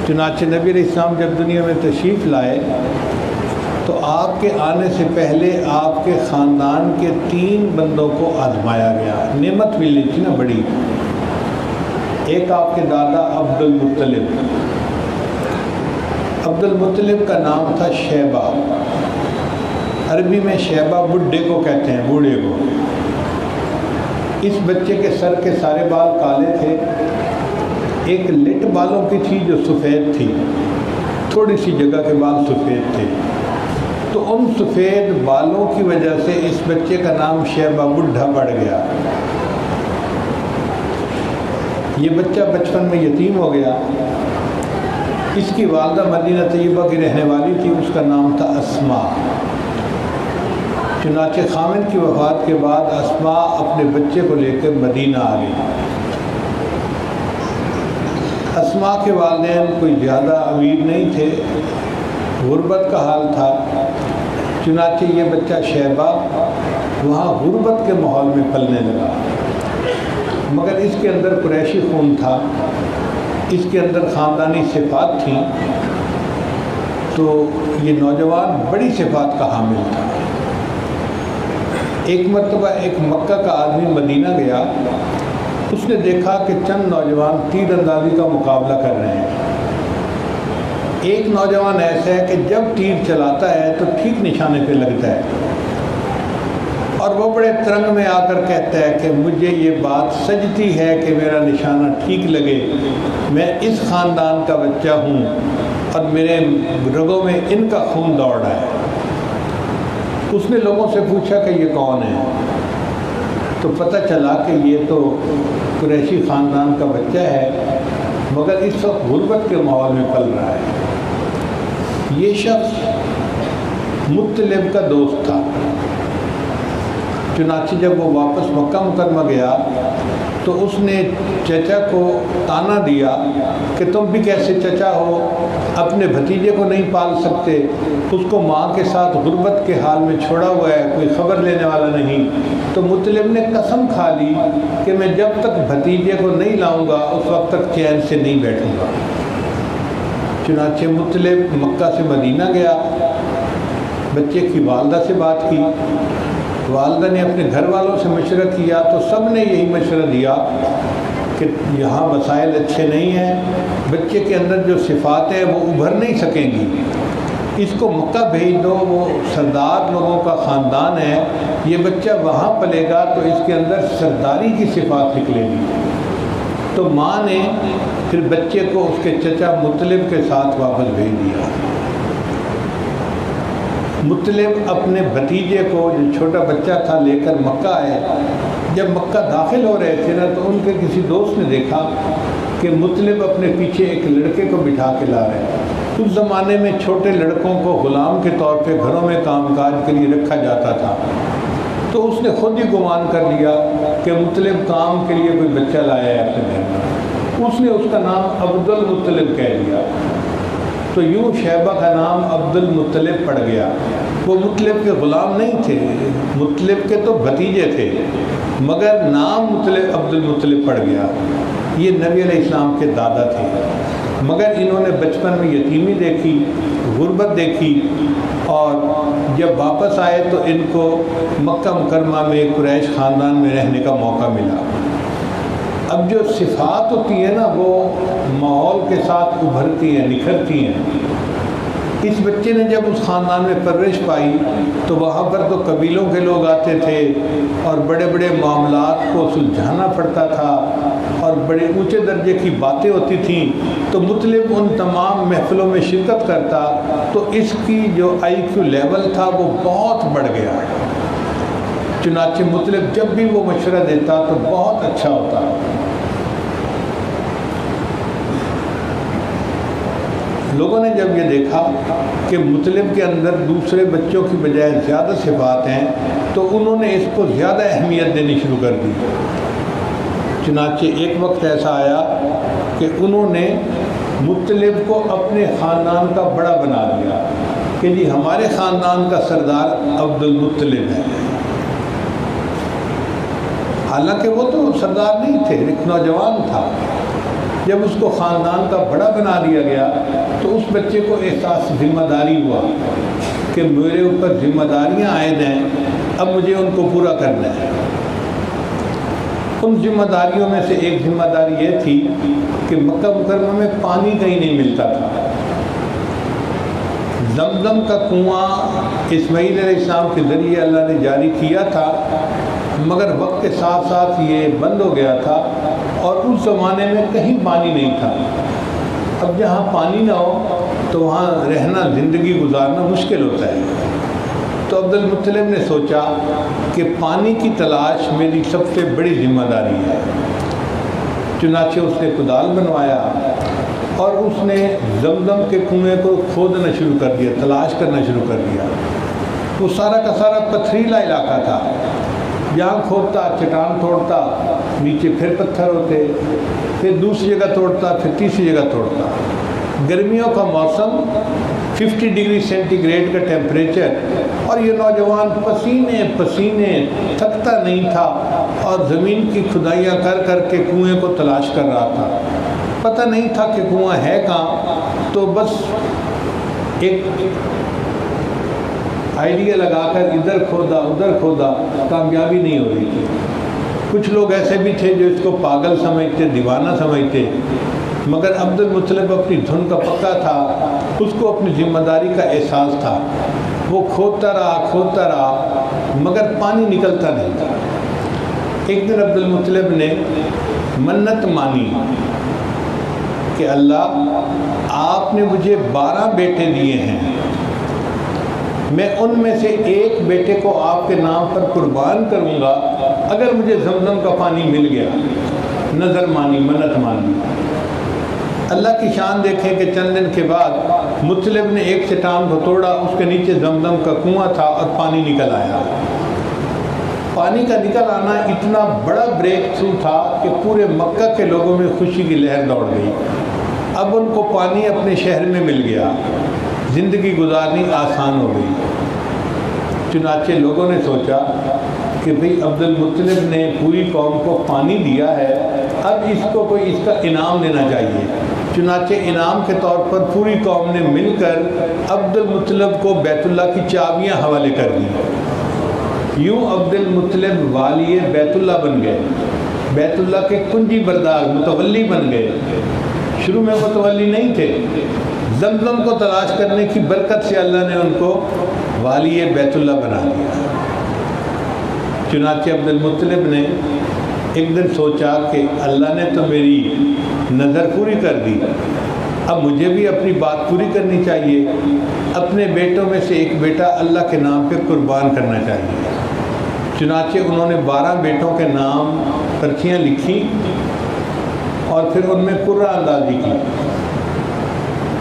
چنانچہ نبی علیہ السلام جب دنیا میں تشریف لائے تو آپ کے آنے سے پہلے آپ کے خاندان کے 3 بندوں کو آزمایا گیا. نعمت ملی تھی نا بڑی. ایک آپ کے دادا عبد المطلب. عبد المطلب کا نام تھا شیبہ. عربی میں شیبہ بڈھے کو کہتے ہیں، بوڑھے کو. اس بچے کے سر کے سارے بال کالے تھے. ایک لٹ بالوں کی تھی جو سفید تھی، تھوڑی سی جگہ کے بال سفید تھے. تو ان سفید بالوں کی وجہ سے اس بچے کا نام شیبہ بڈھا پڑ گیا. یہ بچہ بچپن میں یتیم ہو گیا. اس کی والدہ مدینہ طیبہ کی رہنے والی تھی، اس کا نام تھا اسماء. چنانچہ خاوند کی وفات کے بعد اسماء اپنے بچے کو لے کر مدینہ آ گئی. اسماء کے والدین کوئی زیادہ امیر نہیں تھے، غربت کا حال تھا. چنانچہ یہ بچہ شیبہ وہاں غربت کے ماحول میں پلنے لگا، مگر اس کے اندر قریشی خون تھا، اس کے اندر خاندانی صفات تھیں. تو یہ نوجوان بڑی صفات کا حامل تھا. ایک مرتبہ ایک مکہ کا آدمی مدینہ گیا. اس نے دیکھا کہ چند نوجوان تیر اندازی کا مقابلہ کر رہے ہیں. ایک نوجوان ایسا ہے کہ جب تیر چلاتا ہے تو ٹھیک نشانے پہ لگتا ہے، اور وہ بڑے ترنگ میں آ کر کہتا ہے کہ مجھے یہ بات سجتی ہے کہ میرا نشانہ ٹھیک لگے. میں اس خاندان کا بچہ ہوں اور میرے رگوں میں ان کا خون دوڑ رہا ہے. اس نے لوگوں سے پوچھا کہ یہ کون ہے، تو پتہ چلا کہ یہ تو قریشی خاندان کا بچہ ہے، مگر اس وقت غربت کے ماحول میں پل رہا ہے. یہ شخص مطلب کا دوست تھا. چنانچہ جب وہ واپس مکہ مکرمہ گیا تو اس نے چچا کو تانا دیا کہ تم بھی کیسے چچا ہو، اپنے بھتیجے کو نہیں پال سکتے، اس کو ماں کے ساتھ غربت کے حال میں چھوڑا ہوا ہے، کوئی خبر لینے والا نہیں. تو مطلب نے قسم کھا لی کہ میں جب تک بھتیجے کو نہیں لاؤں گا اس وقت تک چین سے نہیں بیٹھوں گا. چنانچہ مطلب مکہ سے مدینہ گیا، بچے کی والدہ سے بات کی. والدہ نے اپنے گھر والوں سے مشورہ کیا تو سب نے یہی مشورہ دیا کہ یہاں وسائل اچھے نہیں ہیں، بچے کے اندر جو صفات ہیں وہ ابھر نہیں سکیں گی، اس کو مکہ بھیج دو، وہ سردار لوگوں کا خاندان ہے، یہ بچہ وہاں پلے گا تو اس کے اندر سرداری کی صفات نکلے گی. تو ماں نے پھر بچے کو اس کے چچا مطلب کے ساتھ واپس بھیج دیا. مطلب اپنے بھتیجے کو جو چھوٹا بچہ تھا لے کر مکہ آئے. جب مکہ داخل ہو رہے تھے نا تو ان کے کسی دوست نے دیکھا کہ مطلب اپنے پیچھے ایک لڑکے کو بٹھا کے لا رہے ہیں. اس زمانے میں چھوٹے لڑکوں کو غلام کے طور پہ گھروں میں کام کاج کے لیے رکھا جاتا تھا. تو اس نے خود ہی گمان کر لیا کہ مطلب کام کے لیے کوئی بچہ لایا ہے اپنے گھر میں. اس نے اس کا نام عبد المطلب کہہ دیا. تو یوں شیبہ کا نام عبد المطلب پڑ گیا. وہ مطلب کے غلام نہیں تھے، مطلب کے تو بھتیجے تھے، مگر نام مطلب عبد المطلب پڑ گیا. یہ نبی علیہ السلام کے دادا تھے، مگر انہوں نے بچپن میں یتیمی دیکھی، غربت دیکھی، اور جب واپس آئے تو ان کو مکہ مکرمہ میں قریش خاندان میں رہنے کا موقع ملا. اب جو صفات ہوتی ہیں نا وہ ماحول کے ساتھ ابھرتی ہیں، نکھرتی ہیں. اس بچے نے جب اس خاندان میں پرورش پائی تو وہاں پر تو قبیلوں کے لوگ آتے تھے اور بڑے بڑے معاملات کو سلجھانا پڑتا تھا اور بڑے اونچے درجے کی باتیں ہوتی تھیں. تو مطلب ان تمام محفلوں میں شرکت کرتا تو اس کی جو IQ لیول تھا وہ بہت بڑھ گیا. چنانچہ مطلب جب بھی وہ مشورہ دیتا تو بہت اچھا ہوتا. لوگوں نے جب یہ دیکھا کہ مطلب کے اندر دوسرے بچوں کی بجائے زیادہ صفات ہیں تو انہوں نے اس کو زیادہ اہمیت دینی شروع کر دی. چنانچہ ایک وقت ایسا آیا کہ انہوں نے مطلب کو اپنے خاندان کا بڑا بنا دیا کہ جی ہمارے خاندان کا سردار عبد المطلب ہے. حالانکہ وہ تو سردار نہیں تھے، ایک نوجوان تھا، جب اس کو خاندان کا بڑا بنا دیا گیا تو اس بچے کو احساس ذمہ داری ہوا کہ میرے اوپر ذمہ داریاں عائد ہیں، اب مجھے ان کو پورا کرنا ہے۔ ان ذمہ داریوں میں سے ایک ذمہ داری یہ تھی کہ مکہ مکرمہ میں پانی کہیں نہیں ملتا تھا۔ زمزم کا کنواں اسماعیل علیہ السلام کے ذریعے اللہ نے جاری کیا تھا، مگر وقت کے ساتھ ساتھ یہ بند ہو گیا تھا اور اس زمانے میں کہیں پانی نہیں تھا۔ اب جہاں پانی نہ ہو تو وہاں رہنا، زندگی گزارنا مشکل ہوتا ہے۔ تو عبد المطلب نے سوچا کہ پانی کی تلاش میری سب سے بڑی ذمہ داری ہے۔ چنانچہ اس نے کدال بنوایا اور اس نے زمزم کے کنویں کو کھودنا شروع کر دیا، تلاش کرنا شروع کر دیا۔ وہ سارا کا سارا پتھریلا علاقہ تھا، جہاں کھودتا چٹان توڑتا، نیچے پھر پتھر ہوتے، پھر دوسری جگہ توڑتا، پھر تیسری جگہ توڑتا۔ گرمیوں کا موسم، 50 ڈگری سینٹی گریڈ کا ٹیمپریچر، اور یہ نوجوان پسینے پسینے تھکتا نہیں تھا اور زمین کی کھدائیاں کر کر کے کنویں کو تلاش کر رہا تھا۔ پتہ نہیں تھا کہ کنواں ہے کہاں، تو بس ایک آئیڈیا لگا کر ادھر کھودا ادھر کھودا، کامیابی نہیں ہو رہی تھی۔ کچھ لوگ ایسے بھی تھے جو اس کو پاگل سمجھتے، دیوانہ سمجھتے، مگر عبد المطلب اپنی دھن کا پکا تھا، اس کو اپنی ذمہ داری کا احساس تھا۔ وہ کھودتا رہا مگر پانی نکلتا نہیں تھا۔ ایک دن عبد المطلب نے منت مانی کہ اللہ، آپ نے مجھے 12 بیٹے دیے ہیں، میں ان میں سے ایک بیٹے کو آپ کے نام پر قربان کروں گا اگر مجھے زمزم کا پانی مل گیا۔ نظر مانی، منت مانی۔ اللہ کی شان دیکھیں کہ چند دن کے بعد مطلب نے ایک چٹان کو توڑا، اس کے نیچے زمزم کا کنواں تھا اور پانی نکل آیا۔ پانی کا نکل آنا اتنا بڑا بریک تھرو تھا کہ پورے مکہ کے لوگوں میں خوشی کی لہر دوڑ گئی۔ اب ان کو پانی اپنے شہر میں مل گیا، زندگی گزارنی آسان ہو گئی۔ چنانچہ لوگوں نے سوچا کہ بھئی عبد المطلب نے پوری قوم کو پانی دیا ہے، اب اس کو کوئی اس کا انعام دینا چاہیے۔ چنانچہ انعام کے طور پر پوری قوم نے مل کر عبد المطلب کو بیت اللہ کی چابیاں حوالے کر دی۔ یوں عبد المطلب والی بیت اللہ بن گئے، بیت اللہ کے کنجی بردار، متولی بن گئے۔ شروع میں متولی نہیں تھے، زمزم کو تلاش کرنے کی برکت سے اللہ نے ان کو والی بیت اللہ بنا دیا۔ چنانچہ عبد المطلب نے ایک دن سوچا کہ اللہ نے تو میری نظر پوری کر دی، اب مجھے بھی اپنی بات پوری کرنی چاہیے، اپنے بیٹوں میں سے ایک بیٹا اللہ کے نام پہ قربان کرنا چاہیے۔ چنانچہ انہوں نے 12 بیٹوں کے نام پرچیاں لکھی اور پھر ان میں قرعہ اندازی کی۔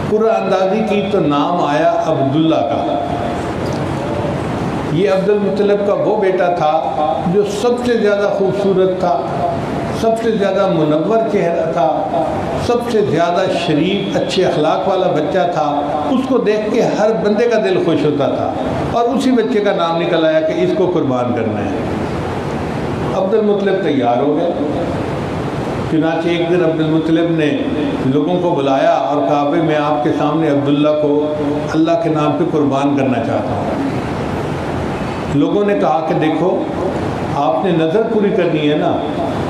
قرعہ اندازی کی تو نام آیا عبداللہ کا۔ یہ عبد المطلب کا وہ بیٹا تھا جو سب سے زیادہ خوبصورت تھا، سب سے زیادہ منور چہرہ تھا، سب سے زیادہ شریف اچھے اخلاق والا بچہ تھا۔ اس کو دیکھ کے ہر بندے کا دل خوش ہوتا تھا، اور اسی بچے کا نام نکل آیا کہ اس کو قربان کرنا ہے۔ عبد المطلب تیار ہو گئے۔ چنانچہ ایک دن عبد المطلب نے لوگوں کو بلایا اور کہا بھائی میں آپ کے سامنے عبداللہ کو اللہ کے نام پہ قربان کرنا چاہتا ہوں۔ لوگوں نے کہا کہ دیکھو، آپ نے نظر پوری کرنی ہے نا،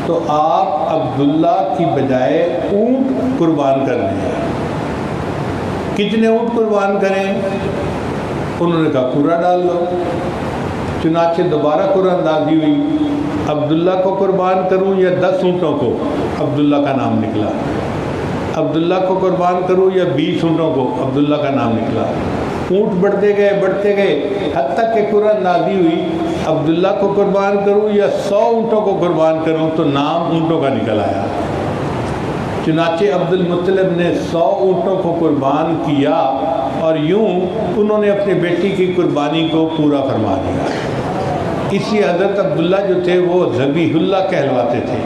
تو آپ عبداللہ کی بجائے اونٹ قربان کر لیں۔ کتنے اونٹ قربان کریں؟ انہوں نے کہا قرعہ ڈال دو۔ چنانچہ دوبارہ قرعہ اندازی ہوئی، عبداللہ کو قربان کروں یا 10 اونٹوں کو؟ عبداللہ کا نام نکلا۔ عبداللہ کو قربان کروں یا 20 اونٹوں کو؟ عبداللہ کا نام نکلا۔ اونٹ بڑھتے گئے حتیٰ کہ قرعہ اندازی ہوئی، عبداللہ کو قربان کروں یا 100 اونٹوں کو قربان کروں؟ تو نام اونٹوں کا نکل آیا۔ چنانچہ عبد المطلب نے 100 اونٹوں کو قربان کیا، اور یوں انہوں نے اپنے بیٹی کی قربانی کو پورا فرما دیا۔ اسی حضرت عبداللہ جو تھے وہ ذبیح اللہ کہلواتے تھے۔